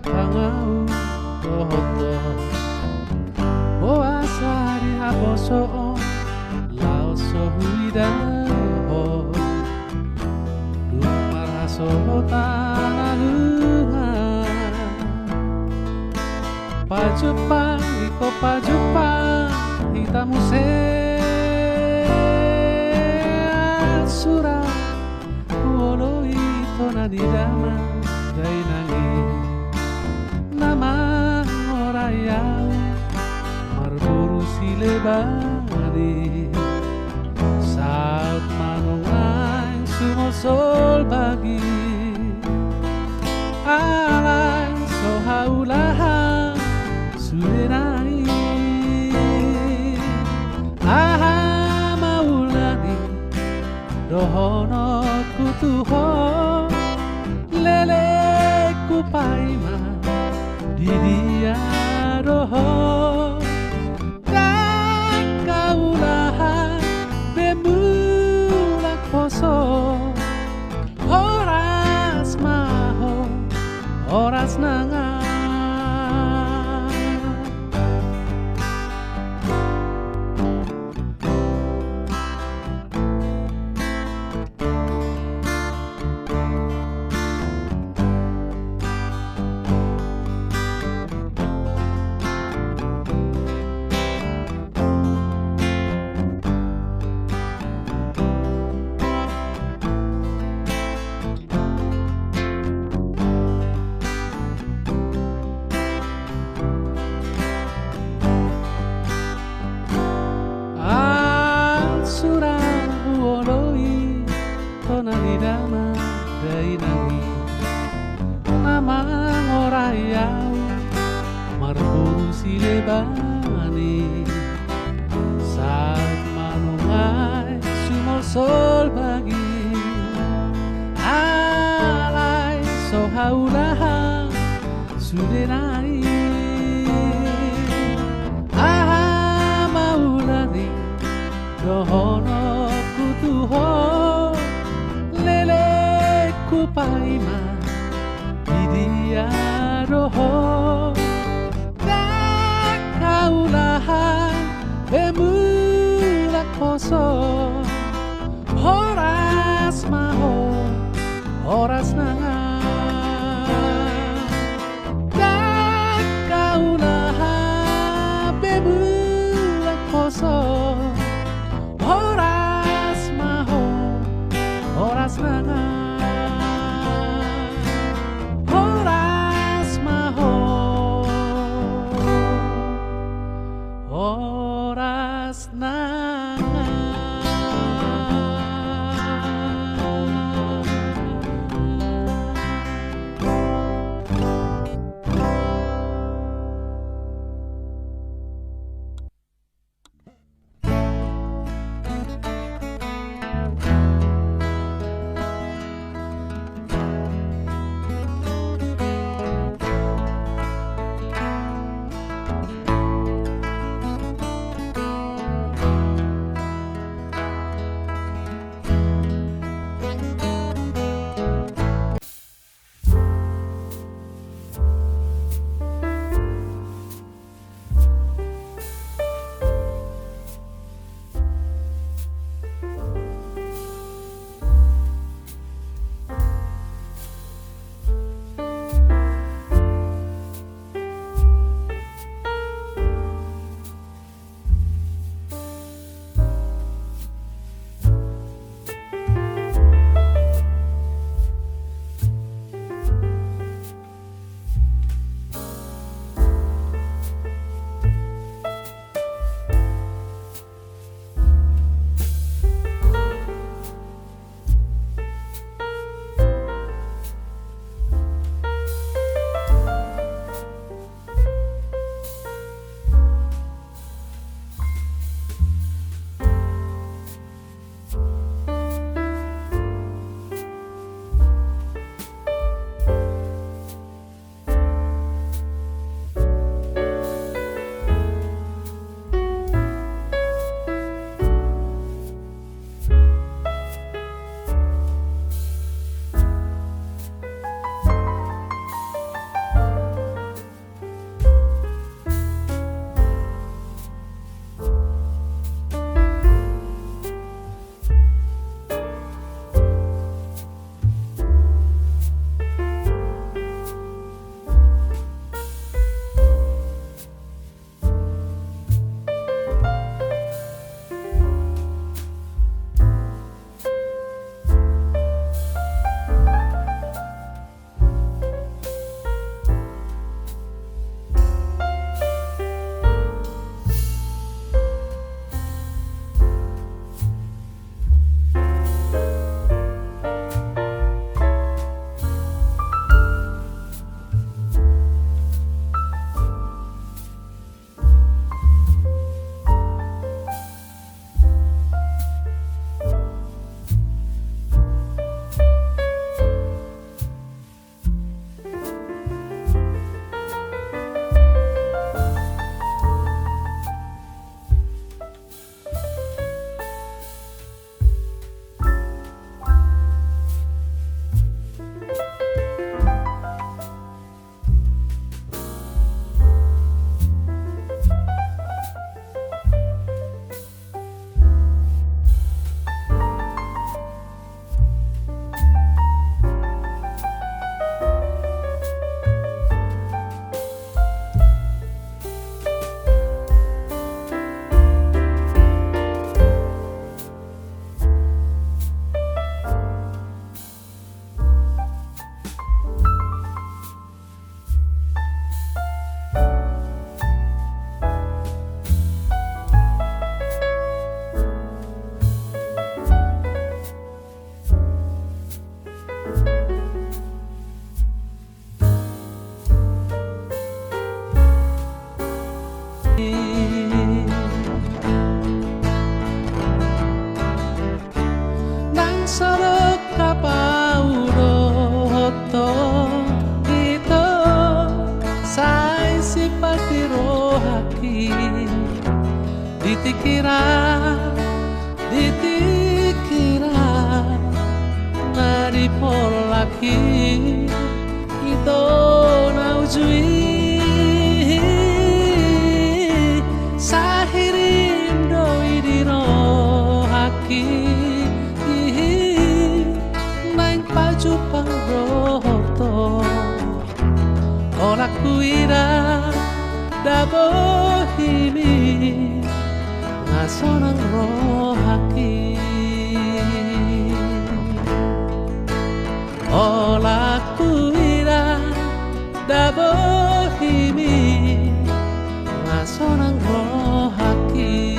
pangau toto boa sari haboso lao so huida ho lumar haso tanalunga pajupang iko pajupang hitamu se sura uolo ito na didama dai nangi nama orayau marburu silebani saat manungai sumosol bagi alai sohaulaha sulenai aha maulani dohono kutuho lele kupaima di dia roho dan kaulah bemulak poso horas maho horas nanga dama dai nangi nama orayau marburu silebani saat manungai sumol sol bagi alai sohaulaha sudenai aha maulani dohono kutuho kupaima di dia roho dan kaulah bemulak poso horas maho horas nanga dan kaulah bemulak poso horas maho horas nanga horas nanga dikira na dipolaki ito na ujui sahirim doi dirohaki naing pajupang roto olak kuira dabohimi ngasonang rohaki olak kuira dabohimi ngasonang rohaki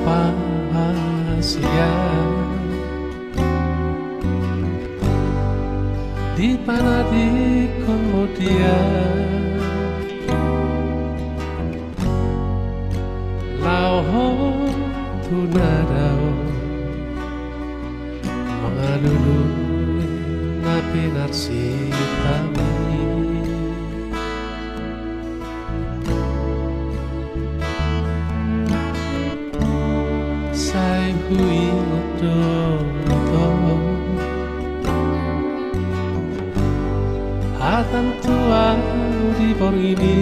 bahagia di mana di kemudian lauho tunadao mengalulu ngapi narsitami sai hui ngoto hatan tua di bor ini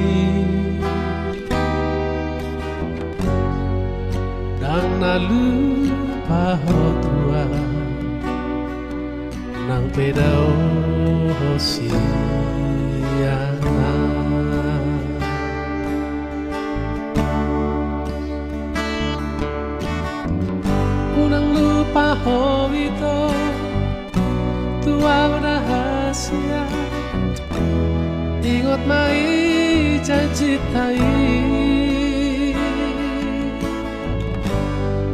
dan nalu pahotua nang pedao hosiana unang lupa ho tua rahasia ingot mai janji tai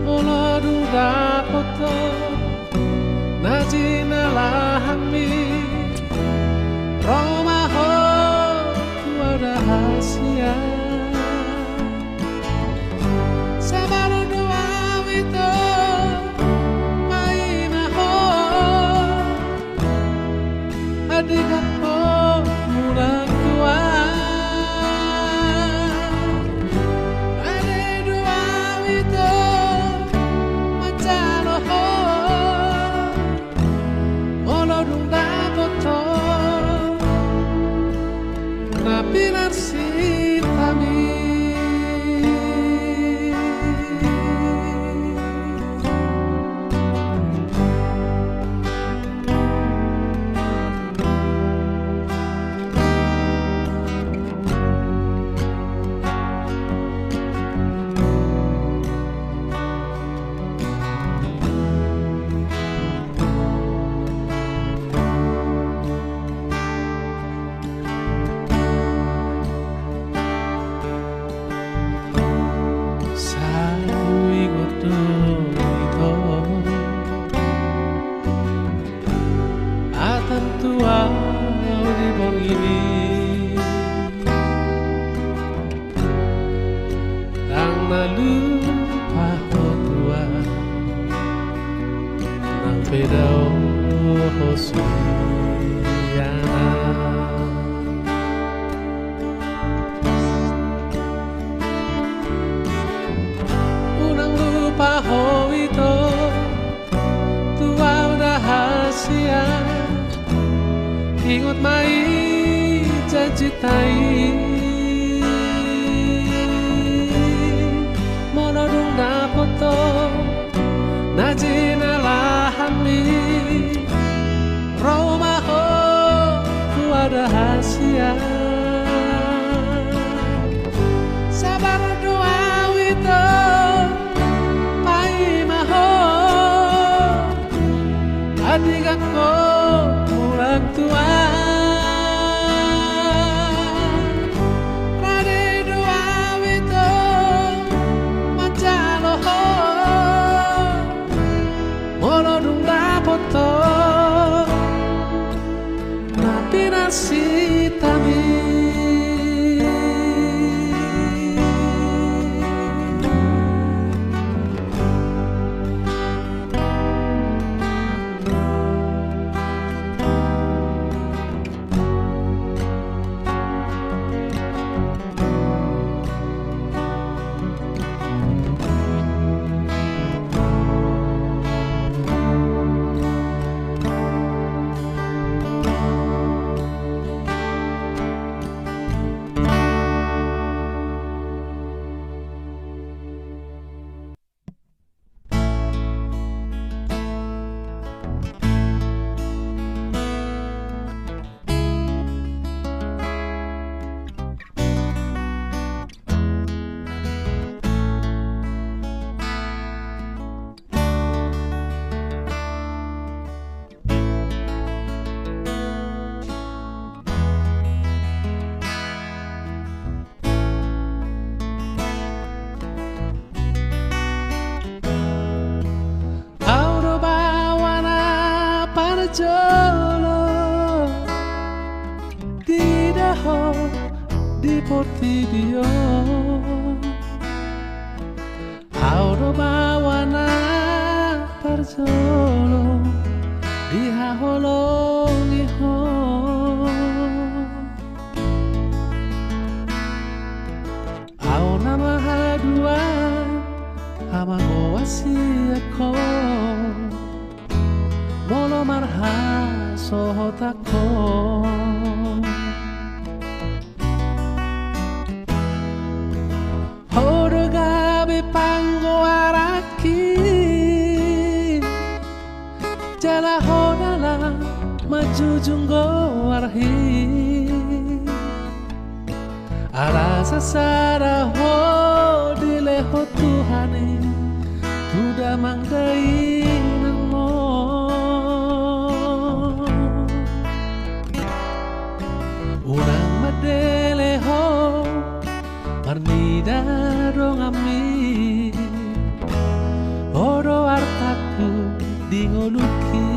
Olodu dapoto najina lahami Roma ho tua rahasia sabaru dua wito mai maho adikako murang tua ade dua wito macano ho olodung dapoto napinar sitami tua di bor ini dan lalu pahotua nang pedao hosiana unang lupa ho itu tua rahasia ingot mai janji tai monodung dapoto najina lahami Roma ho tua rahasia sabar dua wito pai maho adikako murang tua sitami parjolo di daho di Portibio Auro bawana parjolo di haholongi ho Au nama hadua hamago wasiako Molo marha sohotako Hodo gabe pango araki Jala hodala maju junggo arhi Ala sasara ho dileho Tuhani Tuda mangdai namo Urang madele ho Marnida dong ami Odo artaku dingoluki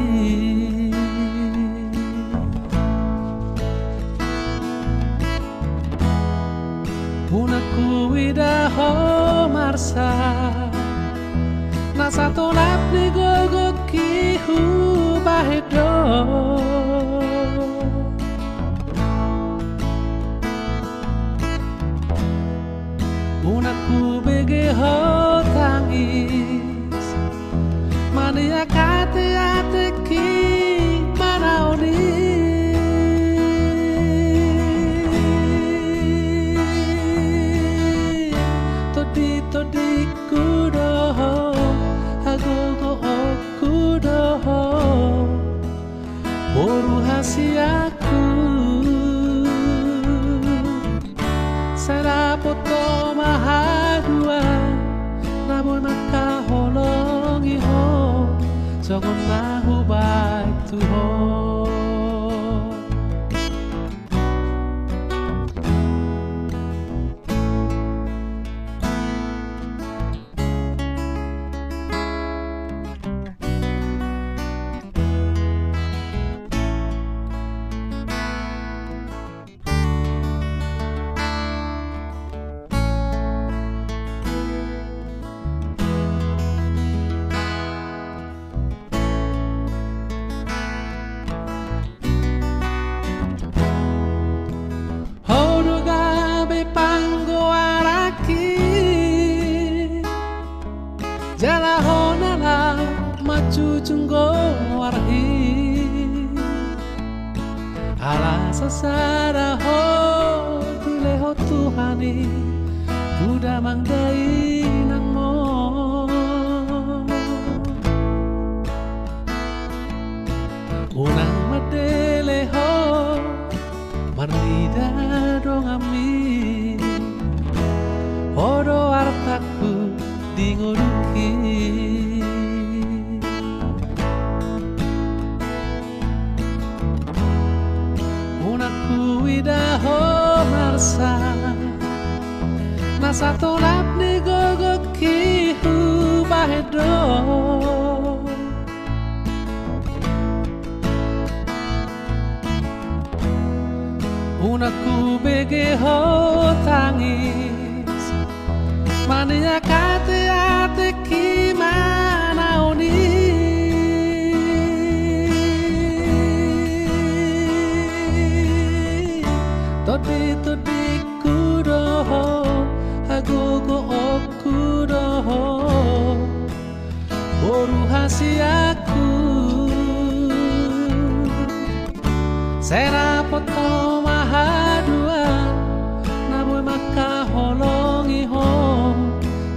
Punaku widaho marsa Nasa tolap ni gogoki hu bahedo Punaku bege ho tangis Mania kate ate ki manaoni Todi kudoho agogo okudoho boru hasiaku sarapoto mahadua naboy makaholongi ho songon nahubay tuho Jala honala maju junggo warhi Ala sasara ho dileho Tuhani Buddha mangdai nangmo Unang madele ho Marlida dong ami Odo artaku dingoluki Unaku widaho marsa Nasa tolap ni gogoki hu bahedo Unaku bege ho tangis Mania kate ate ki manaoni Todi kudoho agogo okudoho boru hasiaku serapoto mahadua naboy makaholongi ho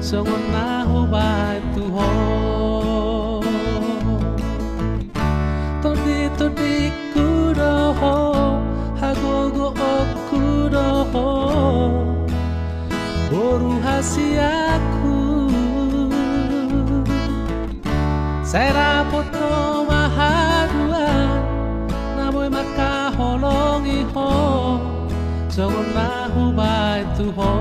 songon nahubay tuho Todi kudoho agogo okudoho boru hasiaku serapoto mahadua naboy makaholongi ho songon nahubay tuho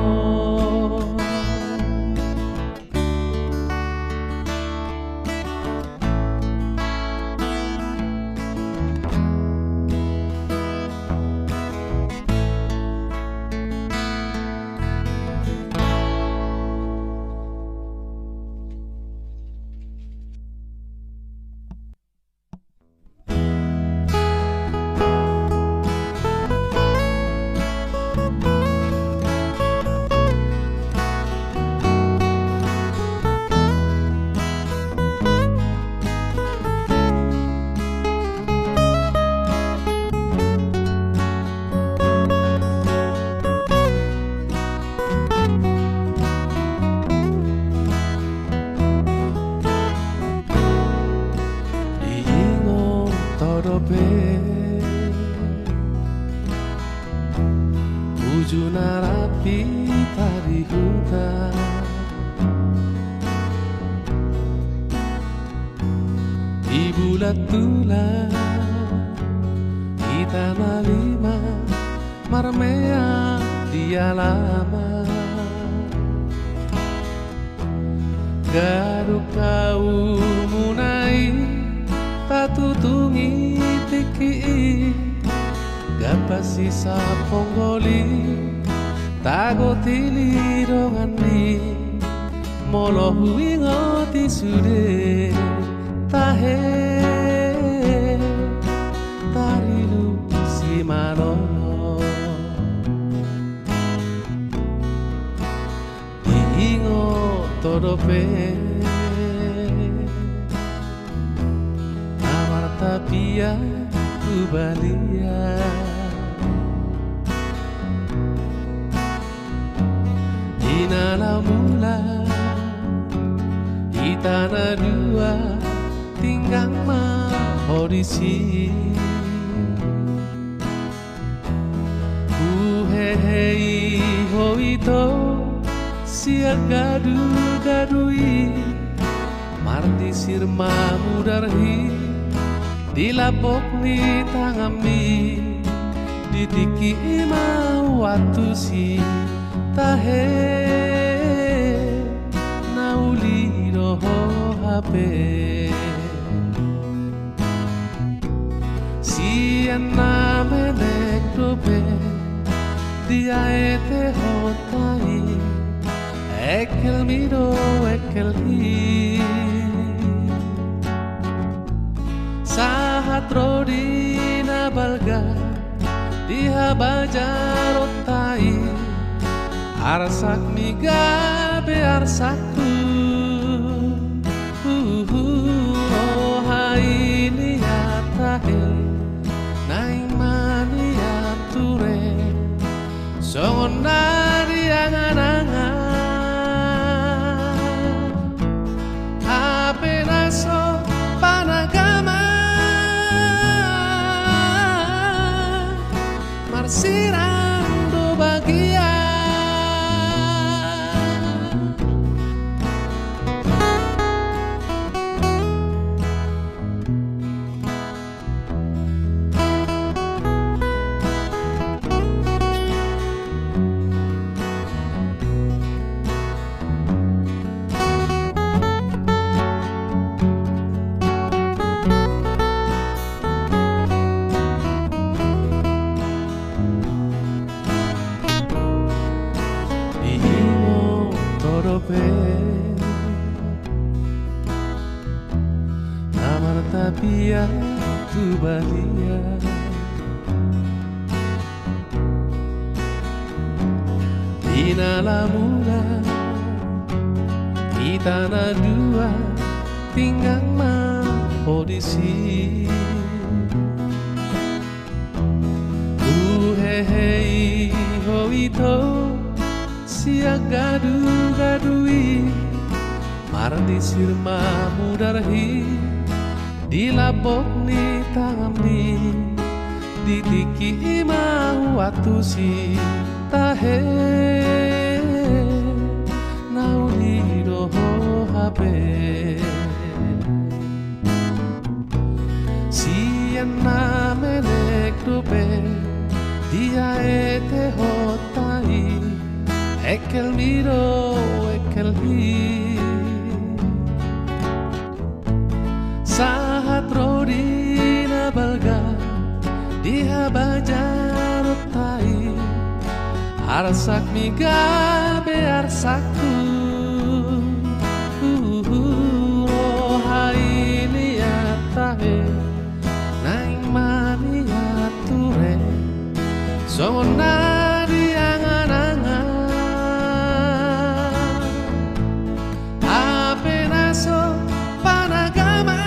bulat tulah di tanah lima marmea dia lama garu kau munai tatutungi tiki gapasi sa ponggoli tago tili dongani molo huingoti sude tahe tarilu si malono diingo todope amar tapia kubalia inala mula di tanah dua tinggang mahodisi uhehei hoito sia gadu-gadui marti sirma mudarhi dilapok ni tangami ditiki ima watu si tahe nauli roho hape sian na menek dobe dia ete hotai ekel mido ekel hi sahat rodina balga dia bajarotai arsak miga be arsakku oh hai ni atahe naing mani ature songon nari angan-angan ape naso panagama marsirando bagia amar tapia tu balia inala mula di tanah dua tinggang mahodisi uhehei hoito sia gadu-gadui mardi sirma mudarhi dilapok ni tangami ditiki ima watu si tahe nauli roho hape sian na menek dope dia ete hotai ekel miro ekel hi sahat rodina balga dia bajarotai arsak miga be arsakku oh hai ni atahe naing mani ature songon nari angan-angan ape naso panagama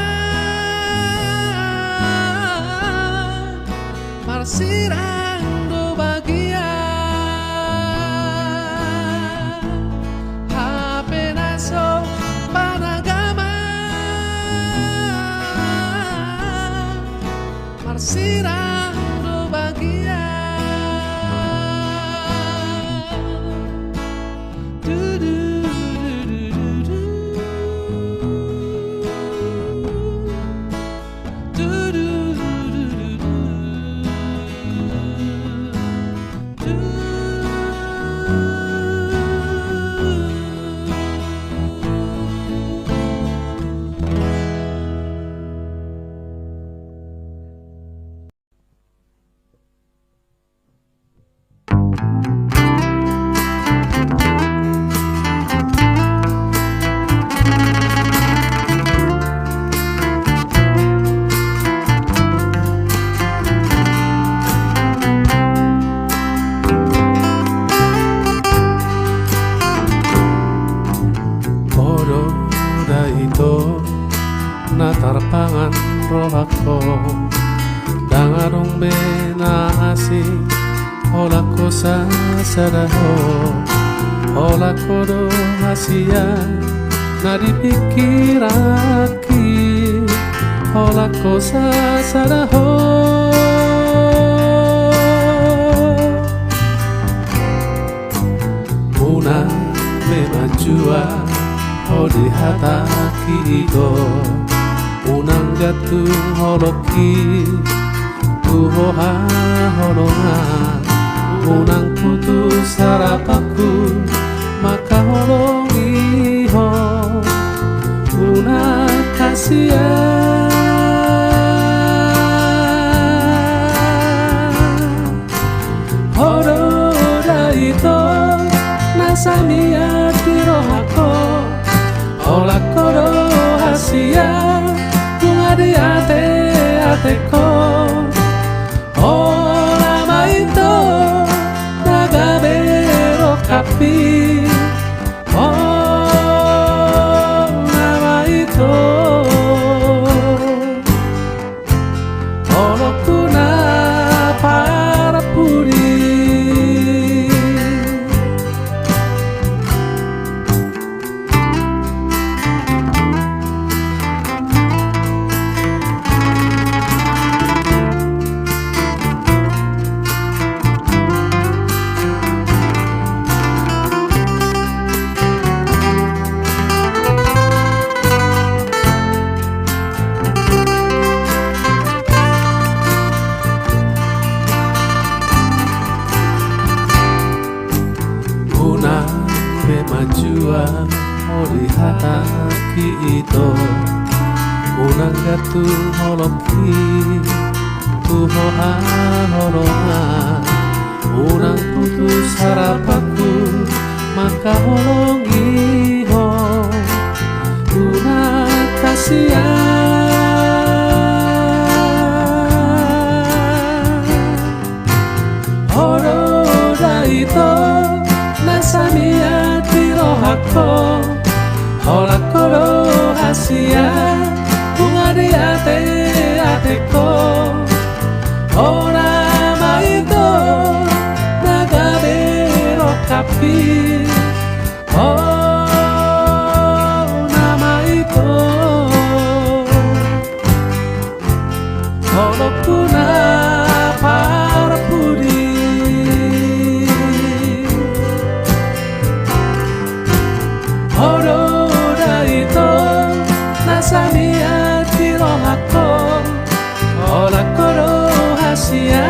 marsirando bagia ape naso panagama marsirando bagia natarpangan rohako dangarong benasi olako sa sadaho olako do hasia nadipikiraki olako sa sadaho una memajua odi hataki ito unang gatu holoki tuhoha holonga unang putus harapaku maka holongiho una kasihan horoda ito nasamia tirohako olako do hasia bunga di ateko olama itu nagabero kapi olama itu olokuna para puri memajua ori hataki ito unang gatu holoki tuhoha holonga unang putus harapaku maka holongiho una kasihan horoda ito nasamia tirohako olako do hasia bunga di ateko olama itu nagabero kapi nama itu olokuna para pudi horoda ito nasamia tirohako olako do hasia